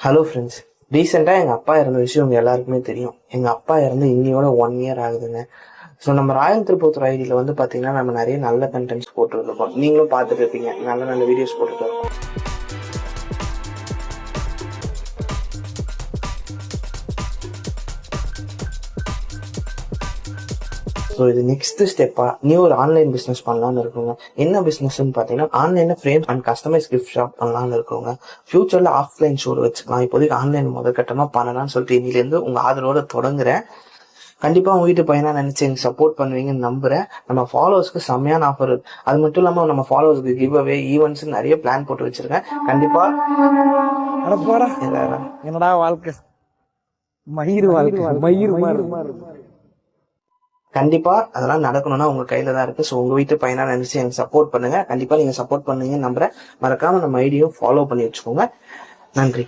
Hello friends, ரீசெண்டாக எங்கள் அப்பா இறந்த விஷயம் உங்கள் எல்லாருக்குமே தெரியும். எங்கள் அப்பா இறந்து இன்னியோட 1 இயர் ஆகுதுங்க. ஸோ நம்ம ராயல் திருப்பத்தூர் ஐடியில் வந்து பார்த்தீங்கன்னா நம்ம நிறைய நல்ல கண்டென்ட்ஸ் போட்டுருக்கோம். நீங்களும் பார்த்துட்டு இருப்பீங்க, நல்ல நல்ல வீடியோஸ் போட்டுட்டு இருக்கோம். ஸோ இது நெக்ஸ்ட் ஸ்டெப்பா நியூ ஒரு ஆன்லைன் பிஸ்னஸ் பண்ணலான்னு இருக்கோங்க. என்ன பிஸ்னஸ்ன்னு பார்த்தீங்கன்னா ஆன்லைன்ல frame and customize gift shop பண்ணலான்னு இருக்கோங்க. ஃபியூச்சர்ல ஆஃப்லைன் ஷோர் வச்சுக்கலாம். இப்போதைக்கு ஆன்லைன் முதற்கட்டமாக பண்ணலாம்னு சொல்லிட்டு இன்னிலேருந்து உங்க ஆதரவோட தொடங்குறேன். கண்டிப்பா உங்க வீட்டு பையனா நினைச்சு எனக்கு சப்போர்ட் பண்ணுவீங்கன்னு நம்புறேன். நம்ம ஃபாலோவர்ஸ்க்கு செம்மையான ஆஃபர் இருக்கு. அது மட்டும் இல்லாம நம்ம ஃபாலோவர்ஸ்க்கு கிவ் அவே ஈவெண்ட்ஸ் நிறைய பிளான் போட்டு வச்சிருக்கேன். கண்டிப்பா என்னடா வாழ்க்கை மயிர் வாழ்க்கை மயிர் கண்டிப்பா அதெல்லாம் நடக்கணும்னா உங்க கையில தான் இருக்கு. ஸோ உங்க வீட்டு பையனா நினைச்சு எனக்கு சப்போர்ட் பண்ணுங்க. கண்டிப்பா நீங்க சப்போர்ட் பண்ணுவீங்கன்னு நம்புறேன். மறக்காம நம்ம ஐடியும் ஃபாலோ பண்ணி வச்சுக்கோங்க. நன்றி.